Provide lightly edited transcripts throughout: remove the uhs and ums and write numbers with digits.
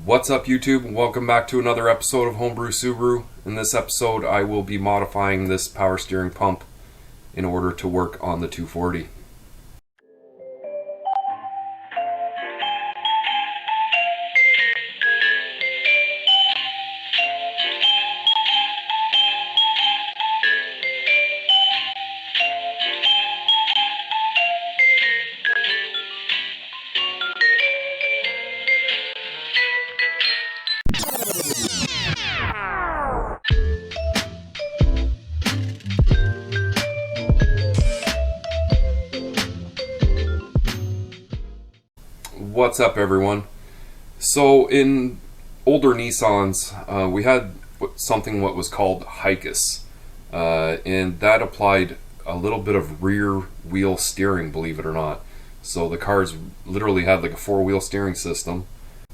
What's up YouTube, and welcome back to another episode of Homebrew Subaru. In this episode I will be modifying this power steering pump in order to work on the 240. What's up everyone? So in older Nissans we had something what was called Hicas, and that applied a little bit of rear wheel steering, believe it or not. So the cars literally had like a four-wheel steering system,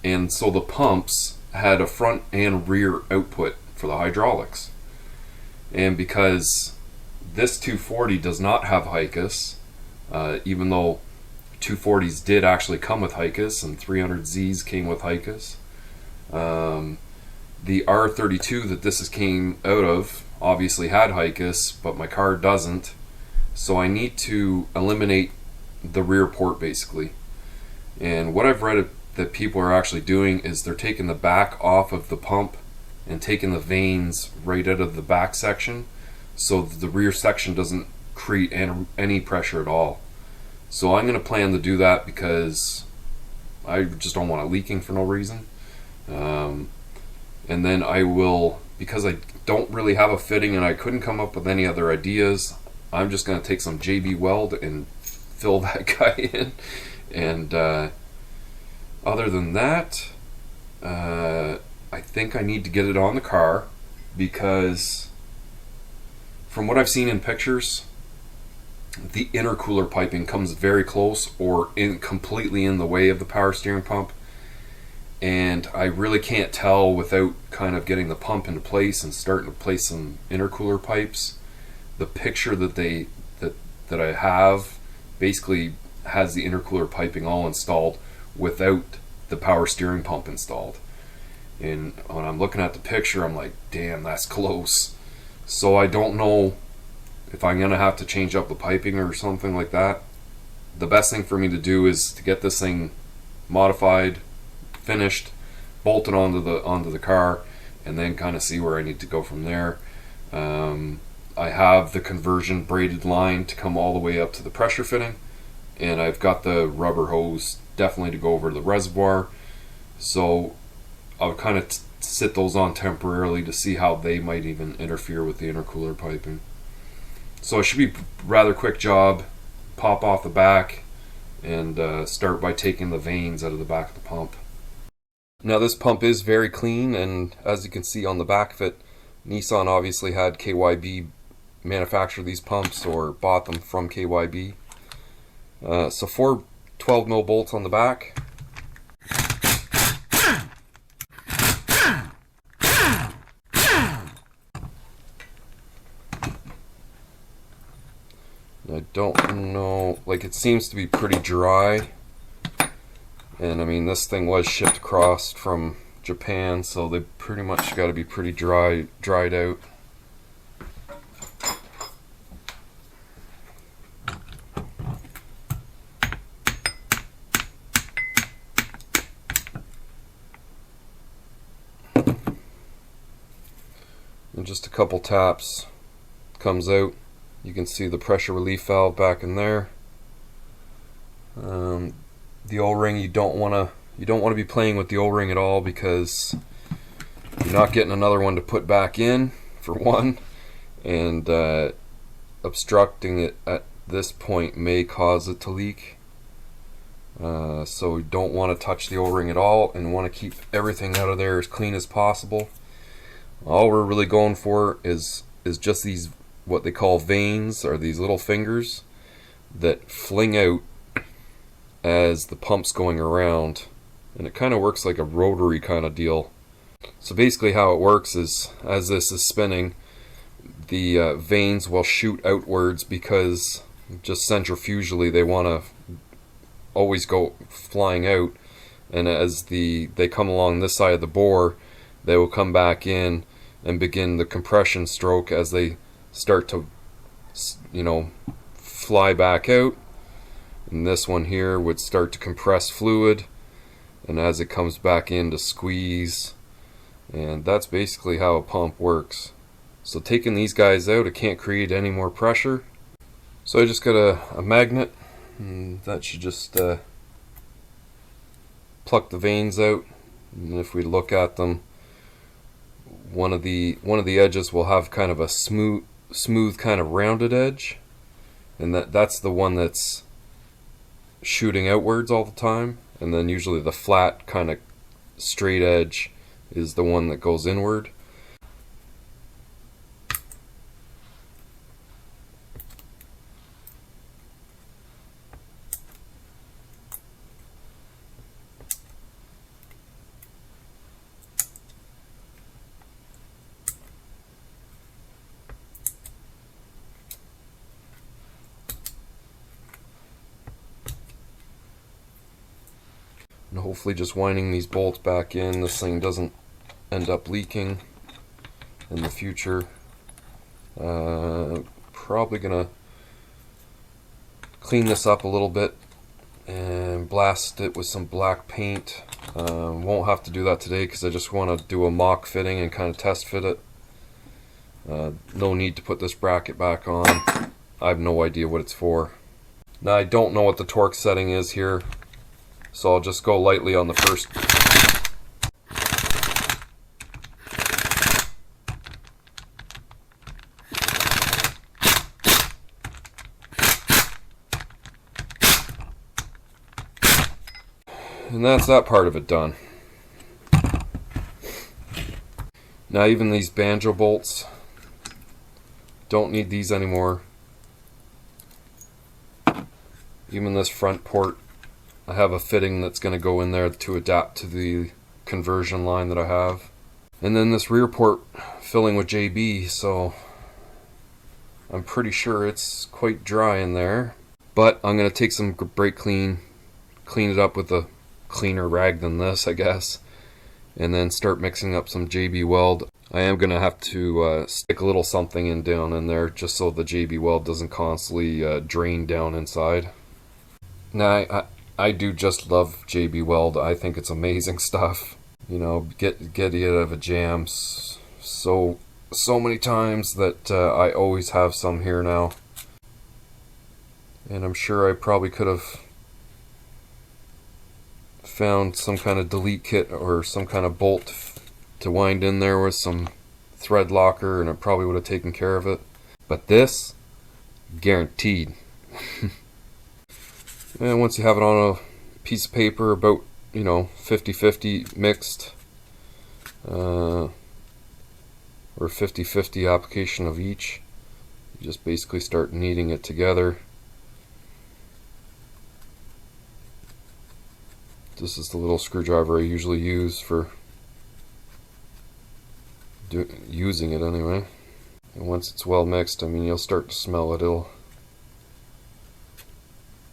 and so the pumps had a front and rear output for the hydraulics. And because this 240 does not have Hicas, even though 240s did actually come with Hicas and 300Zs came with Hicas, the R32 that this came out of obviously had Hicas, but my car doesn't, so I need to eliminate the rear port basically. And what I've read that people are actually doing is they're taking the back off of the pump and taking the vanes right out of the back section, so the rear section doesn't create any pressure at all. So I'm going to plan to do that because I just don't want it leaking for no reason. And then I will, because I don't really have a fitting and I couldn't come up with any other ideas, I'm just going to take some JB Weld and fill that guy in. And other than that, I think I need to get it on the car, because from what I've seen in pictures, the intercooler piping comes very close or completely in the way of the power steering pump, and I really can't tell without kind of getting the pump into place and starting to place some intercooler pipes. The picture that I have basically has the intercooler piping all installed without the power steering pump installed, and when I'm looking at the picture I'm like, damn, that's close. So I don't know if I'm gonna have to change up the piping or something like that. The best thing for me to do is to get this thing modified, finished, bolted onto the car, and then kind of see where I need to go from there. I have the conversion braided line to come all the way up to the pressure fitting, and I've got the rubber hose definitely to go over the reservoir. So I'll kind of sit those on temporarily to see how they might even interfere with the intercooler piping. So it should be a rather quick job. Pop off the back and start by taking the vanes out of the back of the pump. Now this pump is very clean, and as you can see on the back of it, Nissan obviously had KYB manufacture these pumps or bought them from KYB. So 4 12mm bolts on the back. I don't know, like, it seems to be pretty dry, and I mean this thing was shipped across from Japan, so they pretty much got to be pretty dried out. And just a couple taps, comes out. You can see the pressure relief valve back in there. The O-ring, you don't want to be playing with the O-ring at all, because you're not getting another one to put back in, for one, and obstructing it at this point may cause it to leak. So you don't want to touch the O-ring at all, and want to keep everything out of there as clean as possible. All we're really going for is just these, what they call vanes, or these little fingers that fling out as the pump's going around, and it kind of works like a rotary kind of deal. So basically how it works is, as this is spinning, the vanes will shoot outwards, because just centrifugally they want to always go flying out, and as they come along this side of the bore, they will come back in and begin the compression stroke as they start to, you know, fly back out. And this one here would start to compress fluid, and as it comes back in to squeeze. And that's basically how a pump works. So taking these guys out, it can't create any more pressure. So I just got a magnet, and that should just pluck the veins out. And if we look at them, one of the edges will have kind of a smooth kind of rounded edge, and that's the one that's shooting outwards all the time. And then usually the flat kind of straight edge is the one that goes inward. And hopefully just winding these bolts back in, this thing doesn't end up leaking in the future. Probably gonna clean this up a little bit and blast it with some black paint. Won't have to do that today because I just want to do a mock fitting and kind of test fit it. No need to put this bracket back on. I have no idea what it's for. Now I don't know what the torque setting is here, so I'll just go lightly on the first. And that's that part of it done. Now even these banjo bolts, don't need these anymore. Even this front port, I have a fitting that's going to go in there to adapt to the conversion line that I have. And then this rear port filling with JB, so I'm pretty sure it's quite dry in there. But I'm going to take some brake clean it up with a cleaner rag than this, I guess, and then start mixing up some JB weld. I am going to have to stick a little something down in there just so the JB weld doesn't constantly drain down inside. Now I do just love JB Weld. I think it's amazing stuff. You know, get it out of a jam so many times that I always have some here now. And I'm sure I probably could have found some kind of delete kit or some kind of bolt to wind in there with some thread locker, and it probably would have taken care of it. But this, guaranteed. And once you have it on a piece of paper, about, you know, 50-50 mixed, or 50-50 application of each, you just basically start kneading it together. This is the little screwdriver I usually use for using it anyway. And once it's well mixed, I mean, you'll start to smell it.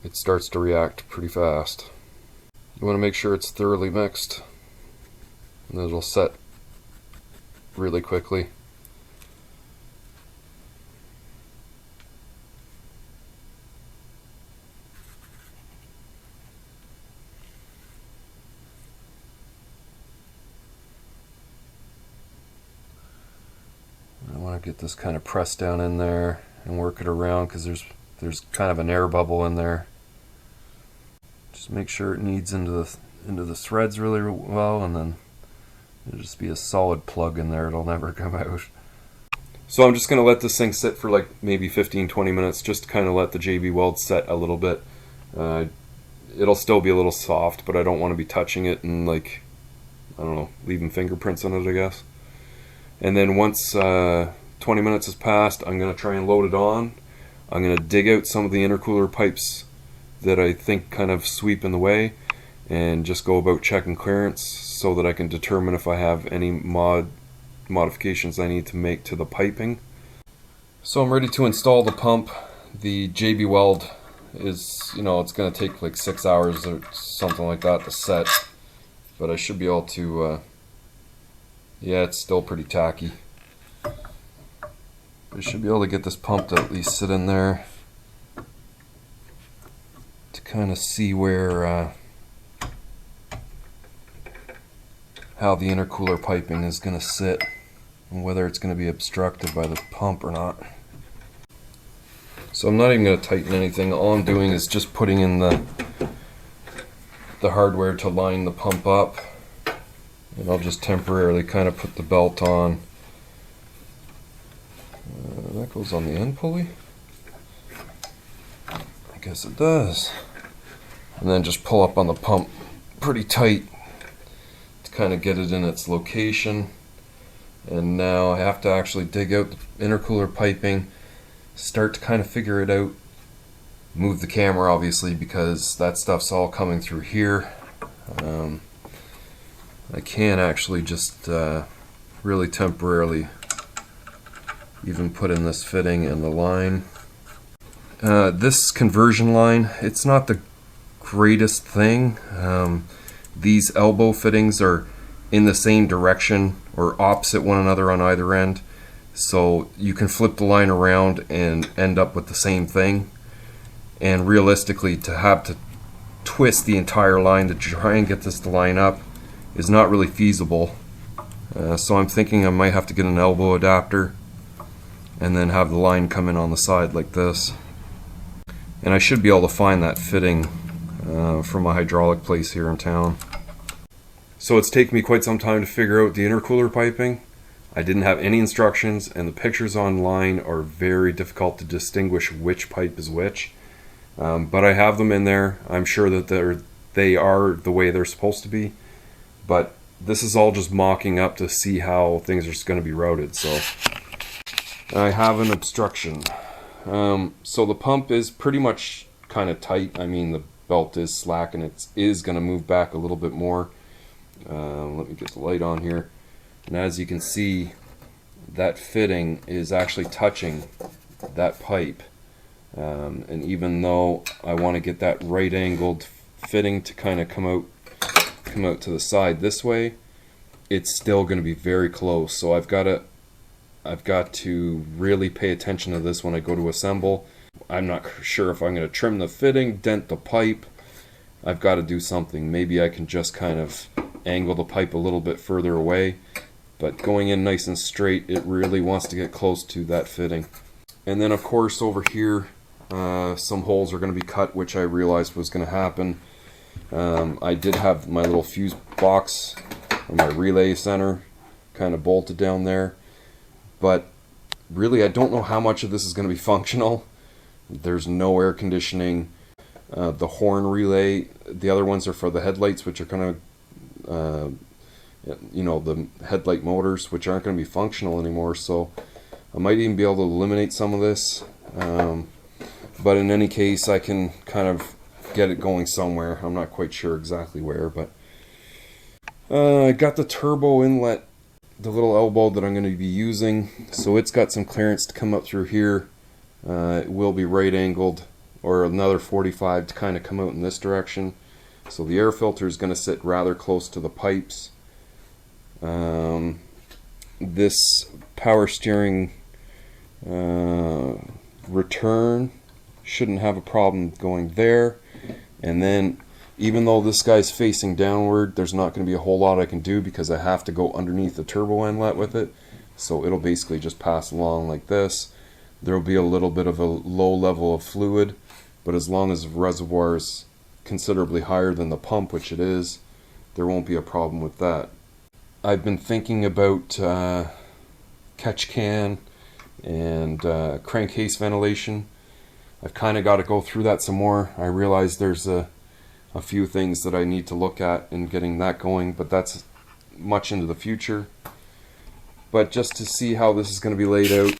It starts to react pretty fast. You want to make sure it's thoroughly mixed, and then it'll set really quickly. I want to get this kind of pressed down in there and work it around because there's kind of an air bubble in there. Just make sure it kneads into the threads really well, and then it'll just be a solid plug in there. It'll never come out. So I'm just going to let this thing sit for like maybe 15-20 minutes, just to kind of let the JB Weld set a little bit. It'll still be a little soft, but I don't want to be touching it and, like, I don't know, leaving fingerprints on it, I guess. And then once 20 minutes has passed, I'm going to try and load it on. I'm going to dig out some of the intercooler pipes that I think kind of sweep in the way, and just go about checking clearance so that I can determine if I have any modifications I need to make to the piping. So I'm ready to install the pump. The JB Weld is, you know, it's going to take like 6 hours or something like that to set. but I should be able to, yeah, it's still pretty tacky. I should be able to get this pump to at least sit in there to kind of see where, how the intercooler piping is going to sit and whether it's going to be obstructed by the pump or not. So I'm not even going to tighten anything. All I'm doing is just putting in the hardware to line the pump up, and I'll just temporarily kind of put the belt on. That goes on the end pulley? I guess it does. And then just pull up on the pump pretty tight to kind of get it in its location. And now I have to actually dig out the intercooler piping, start to kind of figure it out, move the camera obviously because that stuff's all coming through here. I can actually just really temporarily even put in this fitting and the line. This conversion line, it's not the greatest thing. These elbow fittings are in the same direction or opposite one another on either end, so you can flip the line around and end up with the same thing. And realistically, to have to twist the entire line to try and get this to line up is not really feasible. So I'm thinking I might have to get an elbow adapter and then have the line come in on the side like this. And I should be able to find that fitting from a hydraulic place here in town. So it's taken me quite some time to figure out the intercooler piping. I didn't have any instructions, and the pictures online are very difficult to distinguish which pipe is which. But I have them in there. I'm sure that they are the way they're supposed to be. But this is all just mocking up to see how things are going to be routed. So I have an obstruction. So the pump is pretty much kind of tight. I mean, the belt is slack and it is going to move back a little bit more. Let me get the light on here. And as you can see, that fitting is actually touching that pipe. And even though I want to get that right angled fitting to kind of come out to the side this way, it's still going to be very close. So I've got to really pay attention to this when I go to assemble. I'm not sure if I'm going to trim the fitting, dent the pipe. I've got to do something. Maybe I can just kind of angle the pipe a little bit further away, but going in nice and straight, it really wants to get close to that fitting. And then of course over here, some holes are going to be cut, which I realized was going to happen. I did have my little fuse box or my relay center kind of bolted down there, but really I don't know how much of this is going to be functional. There's no air conditioning. The horn relay, the other ones are for the headlights, which are kind of the headlight motors, which aren't going to be functional anymore. So I might even be able to eliminate some of this, but in any case I can kind of get it going somewhere. I'm not quite sure exactly where, but I got the turbo inlet, the little elbow that I'm going to be using, so it's got some clearance to come up through here. It will be right angled, or another 45 to kind of come out in this direction. So the air filter is going to sit rather close to the pipes. This power steering return shouldn't have a problem going there. And then even though this guy's facing downward, there's not going to be a whole lot I can do because I have to go underneath the turbo inlet with it. So it'll basically just pass along like this. There will be a little bit of a low level of fluid, but as long as the reservoir is considerably higher than the pump, which it is, there won't be a problem with that. I've been thinking about catch can and crankcase ventilation. I've kind of got to go through that some more. I realize there's a few things that I need to look at in getting that going, but that's much into the future. But just to see how this is going to be laid out,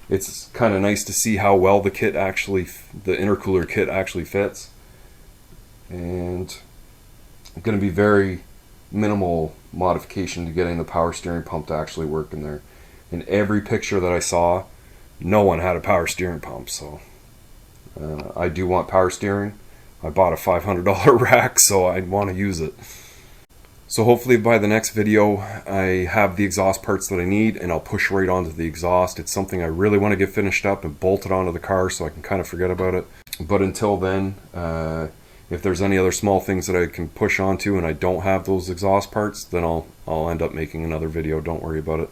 it's kind of nice to see how well the intercooler kit actually fits. And going to be very minimal modification to getting the power steering pump to actually work in there. In every picture that I saw, no one had a power steering pump, so I do want power steering. I bought a $500 rack, so I want to use it. So hopefully by the next video I have the exhaust parts that I need, and I'll push right onto the exhaust. It's something I really want to get finished up and bolted onto the car so I can kind of forget about it. But until then, if there's any other small things that I can push onto and I don't have those exhaust parts, then I'll end up making another video. Don't worry about it.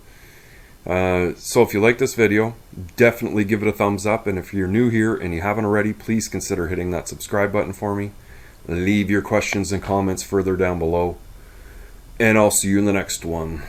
So if you like this video, definitely give it a thumbs up, and if you're new here and you haven't already, please consider hitting that subscribe button for me. Leave your questions and comments further down below, and I'll see you in the next one.